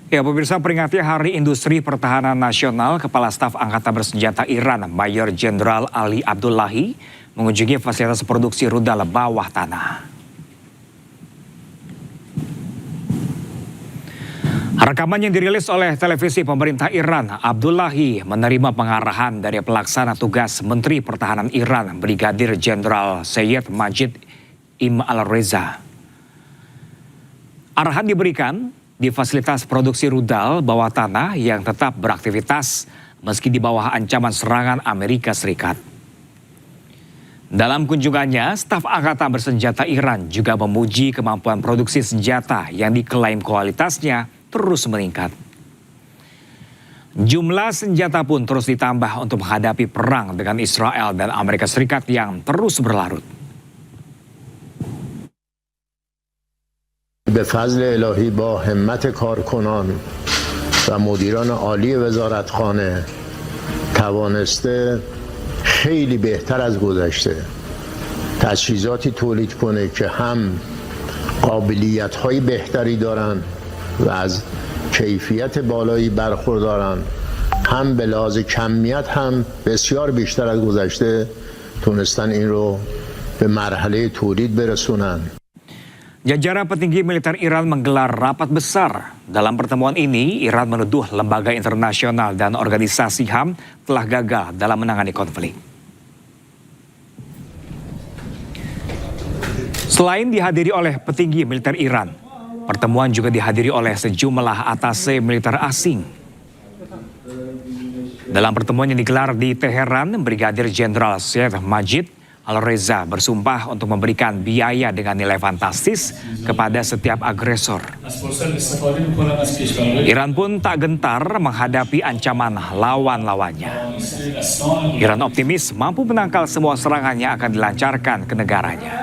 Ya, pemirsa, peringati Hari Industri Pertahanan Nasional, Kepala Staf Angkatan Bersenjata Iran, Mayor Jenderal Ali Abdullahi, mengunjungi fasilitas produksi rudal bawah tanah. Rekaman yang dirilis oleh televisi pemerintah Iran, Abdullahi menerima pengarahan dari pelaksana tugas Menteri Pertahanan Iran, Brigadir Jenderal Sayyid Majid Im Al-Reza. Arahan diberikan di fasilitas produksi rudal bawah tanah yang tetap beraktivitas meski di bawah ancaman serangan Amerika Serikat. Dalam kunjungannya, staf angkatan bersenjata Iran juga memuji kemampuan produksi senjata yang diklaim kualitasnya terus meningkat. Jumlah senjata pun terus ditambah untuk menghadapi perang dengan Israel dan Amerika Serikat yang terus berlarut. به فضل الهی با همت کارکنان و مدیران عالی وزارتخانه توانسته خیلی بهتر از گذشته تجهیزاتی تولید کنه که هم قابلیت‌های بهتری دارن و از کیفیت بالایی برخوردارن، هم به لحاظ کمیت هم بسیار بیشتر از گذشته تونستن این رو به مرحله تولید برسونن. Jajaran petinggi militer Iran menggelar rapat besar. Dalam pertemuan ini, Iran menuduh lembaga internasional dan organisasi HAM telah gagal dalam menangani konflik. Selain dihadiri oleh petinggi militer Iran, pertemuan juga dihadiri oleh sejumlah atase militer asing. Dalam pertemuan yang digelar di Teheran, Brigadir Jenderal Sayyid Majid Al-Reza bersumpah untuk memberikan biaya dengan nilai fantastis kepada setiap agresor. Iran pun tak gentar menghadapi ancaman lawan-lawannya. Iran optimis mampu menangkal semua serangan yang akan dilancarkan ke negaranya.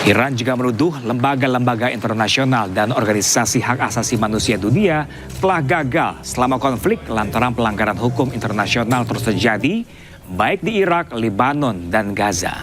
Iran juga menuduh lembaga-lembaga internasional dan organisasi hak asasi manusia dunia telah gagal selama konflik lantaran pelanggaran hukum internasional terus terjadi, baik di Irak, Lebanon, dan Gaza.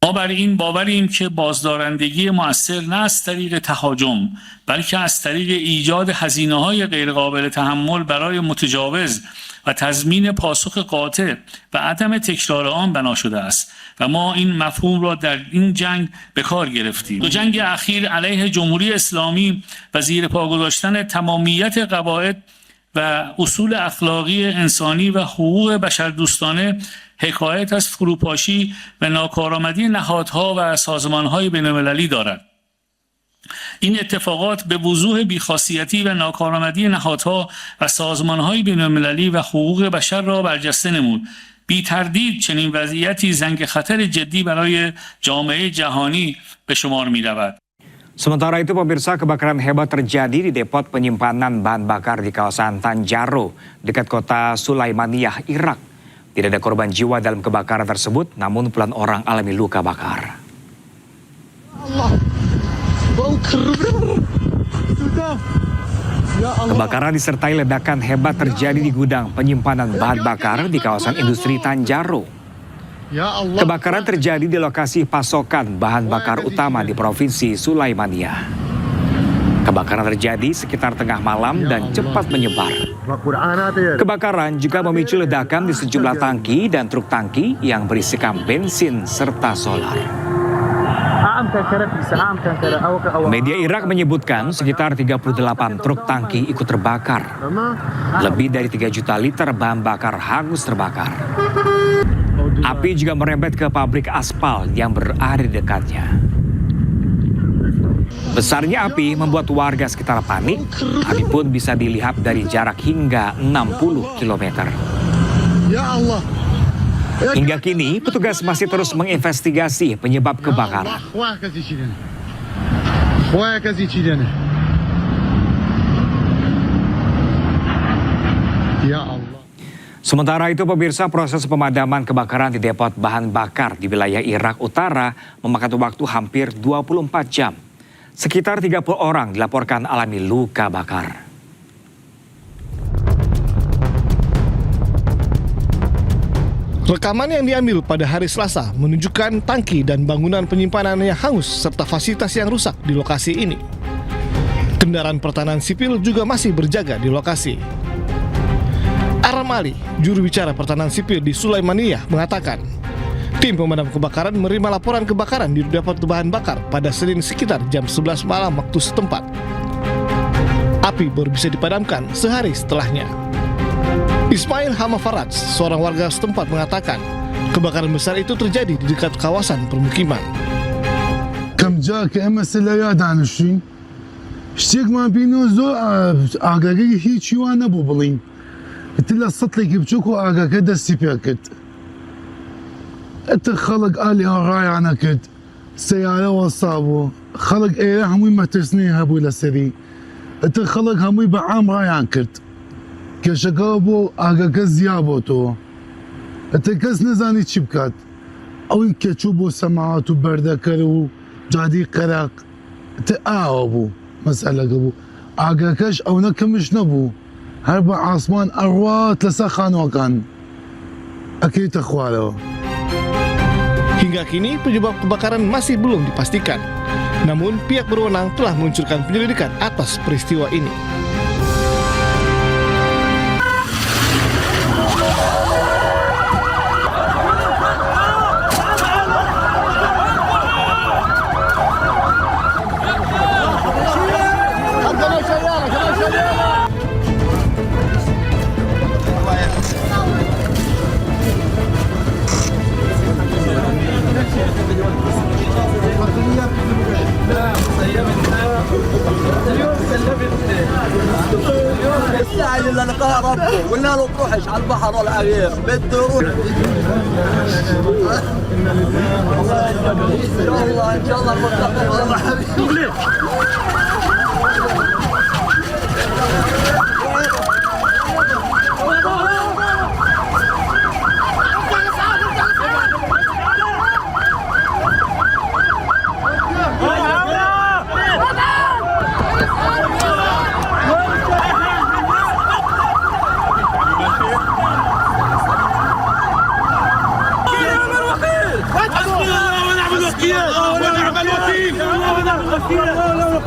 ما بر این باوریم که بازدارندگی مؤثر نه از طریق تهاجم بلکه از طریق ایجاد هزینه‌های غیرقابل تحمل برای متجاوز و تضمین پاسخ قاطع و عدم تکرار آن بنا شده است و ما این مفهوم را در این جنگ به کار گرفتیم. دو جنگ اخیر علیه جمهوری اسلامی و زیر پا گذاشتن تمامیت قواعد و اصول اخلاقی انسانی و حقوق بشردوستانه حکایت از فروپاشی و ناکارآمدی نهادها و سازمانهای بین‌المللی دارد. این اتفاقات به وضوح بی‌خاصیتی و ناکارآمدی نهادها و سازمانهای بین‌المللی و حقوق بشر را برجسته نمود. بی تردید چنین وضعیتی زنگ خطر جدی برای جامعه جهانی به شمار می رود. Sementara itu, pemirsa, kebakaran hebat terjadi di depot penyimpanan bahan bakar di kawasan Tanjaro, dekat kota Sulaimaniyah, Irak. Tidak ada korban jiwa dalam kebakaran tersebut, namun puluhan orang alami luka bakar. Kebakaran disertai ledakan hebat terjadi di gudang penyimpanan bahan bakar di kawasan industri Tanjaro. Kebakaran terjadi di lokasi pasokan bahan bakar utama di Provinsi Sulaimaniyah. Kebakaran terjadi sekitar tengah malam dan cepat menyebar. Kebakaran juga memicu ledakan di sejumlah tangki dan truk tangki yang berisikan bensin serta solar. Media Irak menyebutkan sekitar 38 truk tangki ikut terbakar. Lebih dari 3 juta liter bahan bakar hangus terbakar. Api juga merembet ke pabrik aspal yang berada di dekatnya. Besarnya api membuat warga sekitar panik. Api pun bisa dilihat dari jarak hingga 60 km. Hingga kini, petugas masih terus menginvestigasi penyebab kebakaran. Sementara itu, pemirsa, proses pemadaman kebakaran di depot bahan bakar di wilayah Irak Utara memakan waktu hampir 24 jam. Sekitar 30 orang dilaporkan alami luka bakar. Rekaman yang diambil pada hari Selasa menunjukkan tangki dan bangunan penyimpanan yang hangus serta fasilitas yang rusak di lokasi ini. Kendaraan pertahanan sipil juga masih berjaga di lokasi. Aram Ali, juru bicara pertahanan sipil di Sulaimaniyah, mengatakan tim pemadam kebakaran menerima laporan kebakaran di depot bahan bakar pada Senin sekitar jam 11 malam waktu setempat. Api baru bisa dipadamkan sehari setelahnya. Ismail Hamafaraj, seorang warga setempat, mengatakan kebakaran besar itu terjadi di dekat kawasan permukiman. كم جاء كأمس اللياد عن الشين اشتيك ما بينو زو آقاقي هيتشي وانا بوبلين اتلا سطلي كبتشوكو آقاقي دستي بيكت ات خلق آلي هراي عنا كت سيارة وصابو خلق ايه هموي ما تسنيها بو لسري ات خلق هموي بعام راي عن كت كشكابو آقاقي زيابو تو ات كس نزاني تشبكات او كتشوبو سماعات وبردكرو جادي قرق تآوبو مسألة قبو آقاكش أو نكمش نبو هربع عاصمان أروات لسخان وكان أكيد أخواله. Hingga kini penyebab kebakaran masih belum dipastikan. Namun pihak berwenang telah meluncurkan penyelidikan atas peristiwa ini. يعني اللي لقاها ربه قلنا له تروحش على البحر ولا غير بده يروح ان شاء الله مستقبل والله حبيبي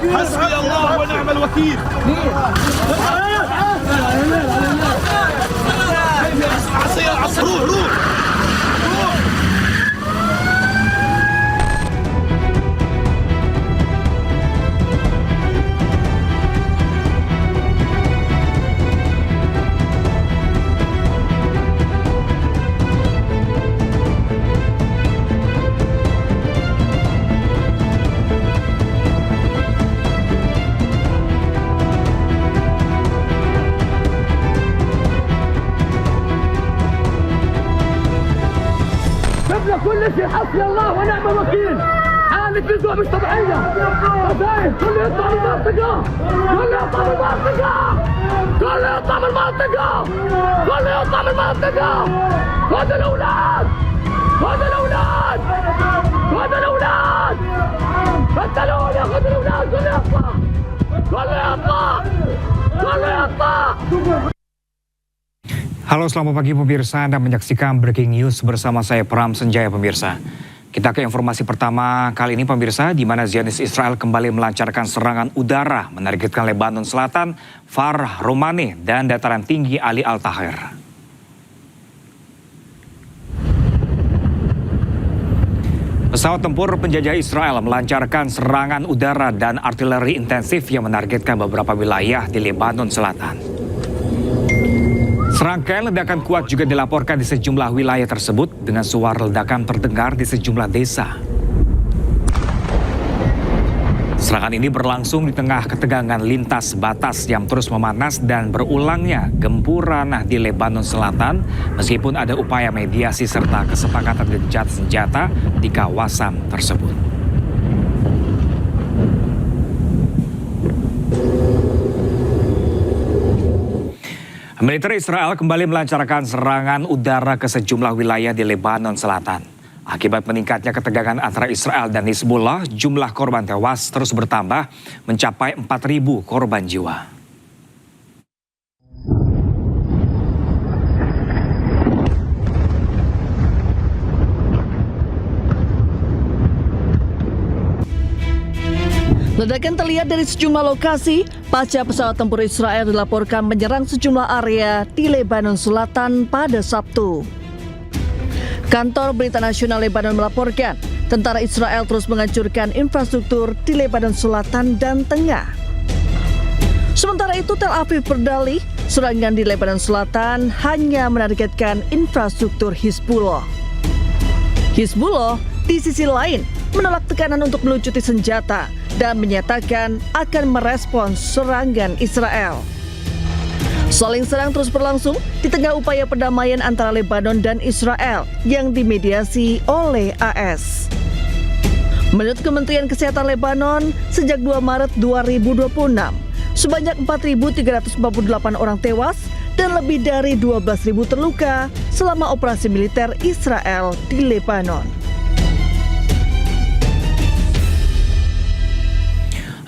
حسبي الله ونعم الوكيل. روح كل شيء حسبي الله ونعم الوكيل. حالة بذوة مش طبيعية. خزاين كله يطلع من المنطقة. كله يطلع من المنطقة. كله يطلع من المنطقة. كله يطلع من المنطقة. خذ الأولاد. خذ الأولاد. خذ الأولاد. فتلوني خذ الأولاد. كله يطلع. كله يطلع. كله يطلع. Halo, selamat pagi pemirsa. Anda menyaksikan Breaking News bersama saya Pram Senjaya pemirsa. Kita ke informasi pertama kali ini pemirsa, di mana Zionis Israel kembali melancarkan serangan udara menargetkan Lebanon Selatan, Far Romani, dan dataran tinggi Ali Al-Tahir. Pesawat tempur penjajah Israel melancarkan serangan udara dan artileri intensif yang menargetkan beberapa wilayah di Lebanon Selatan. Serangkaian ledakan kuat juga dilaporkan di sejumlah wilayah tersebut dengan suara ledakan terdengar di sejumlah desa. Serangan ini berlangsung di tengah ketegangan lintas batas yang terus memanas dan berulangnya gempuran di Lebanon Selatan meskipun ada upaya mediasi serta kesepakatan gencatan senjata di kawasan tersebut. Militer Israel kembali melancarkan serangan udara ke sejumlah wilayah di Lebanon Selatan. Akibat meningkatnya ketegangan antara Israel dan Hizbullah, jumlah korban tewas terus bertambah mencapai 4.000 korban jiwa. Ledakan terlihat dari sejumlah lokasi pasca pesawat tempur Israel dilaporkan menyerang sejumlah area di Lebanon Selatan pada Sabtu. Kantor Berita Nasional Lebanon melaporkan, tentara Israel terus menghancurkan infrastruktur di Lebanon Selatan dan Tengah. Sementara itu, Tel Aviv berdalih serangan di Lebanon Selatan hanya menargetkan infrastruktur Hizbullah. Hizbullah di sisi lain menolak tekanan untuk melucuti senjata dan menyatakan akan merespons serangan Israel. Saling serang terus berlangsung di tengah upaya perdamaian antara Lebanon dan Israel yang dimediasi oleh AS. Menurut Kementerian Kesehatan Lebanon, sejak 2 Maret 2026, sebanyak 4.348 orang tewas dan lebih dari 12.000 terluka selama operasi militer Israel di Lebanon.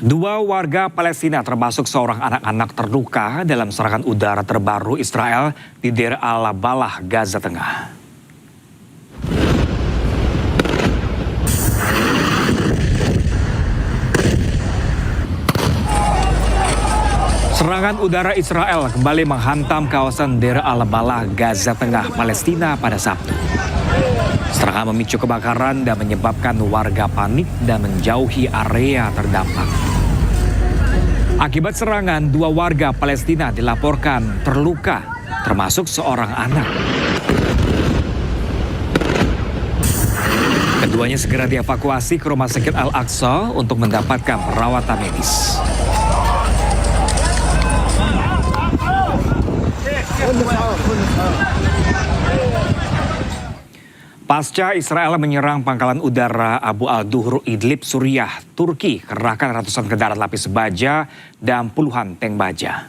Dua warga Palestina termasuk seorang anak-anak terluka dalam serangan udara terbaru Israel di Deir al-Balah, Gaza Tengah. Serangan udara Israel kembali menghantam kawasan Deir al-Balah, Gaza Tengah, Palestina pada Sabtu. Serangan memicu kebakaran dan menyebabkan warga panik dan menjauhi area terdampak. Akibat serangan, 2 warga Palestina dilaporkan terluka, termasuk seorang anak. Keduanya segera dievakuasi ke Rumah Sakit Al-Aqsa untuk mendapatkan perawatan medis. Pasca Israel menyerang pangkalan udara Abu al-Duhur Idlib, Suriah, Turki kerahkan ratusan kendaraan lapis baja dan puluhan tank baja.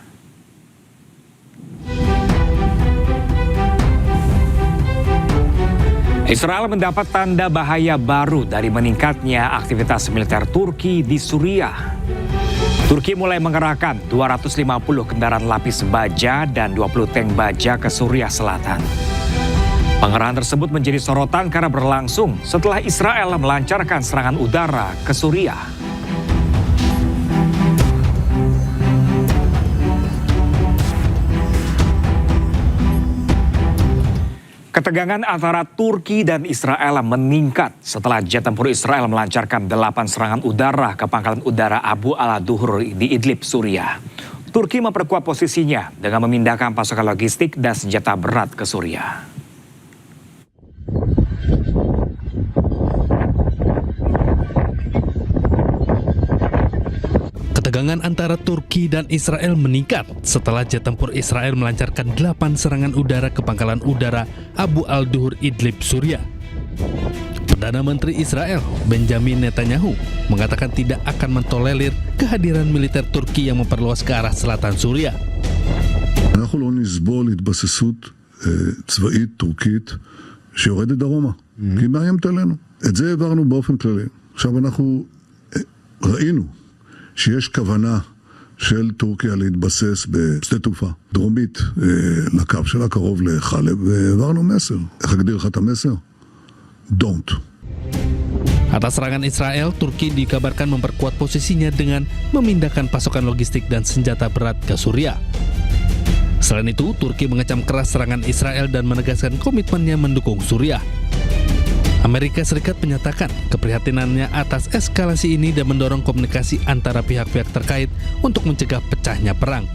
Israel mendapat tanda bahaya baru dari meningkatnya aktivitas militer Turki di Suriah. Turki mulai mengerahkan 250 kendaraan lapis baja dan 20 tank baja ke Suriah Selatan. Pengerahan tersebut menjadi sorotan karena berlangsung setelah Israel melancarkan serangan udara ke Suriah. Ketegangan antara Turki dan Israel meningkat setelah jet tempur Israel melancarkan 8 serangan udara ke pangkalan udara Abu al-Duhur di Idlib, Suriah. Turki memperkuat posisinya dengan memindahkan pasukan logistik dan senjata berat ke Suriah. Ketegangan antara Turki dan Israel meningkat setelah jet tempur Israel melancarkan 8 serangan udara ke pangkalan udara Abu al-Duhur Idlib, Suriah. Perdana Menteri Israel Benjamin Netanyahu mengatakan tidak akan mentolerir kehadiran militer Turki yang memperluas ke arah selatan Suriah. אנחנו לא נסבול התבססות צבאית טורקית שיורדת דרומה, כי היא מאיימת עלינו. את זה העברנו באופן כללי. עכשיו אנחנו ראינו שיש כוונה של טורקיה להתבסס בשדה תעופה דרומית לקו שלה קרוב לחלב, והעברנו מסר. איך אגדיר לך את המסר? Don't. Atas serangan Israel, Turki dikabarkan memperkuat posisinya dengan memindahkan pasokan logistik dan senjata berat ke Suriah. Selain itu, Turki mengecam keras serangan Israel dan menegaskan komitmennya mendukung Suriah. Amerika Serikat menyatakan keprihatinannya atas eskalasi ini dan mendorong komunikasi antara pihak-pihak terkait untuk mencegah pecahnya perang.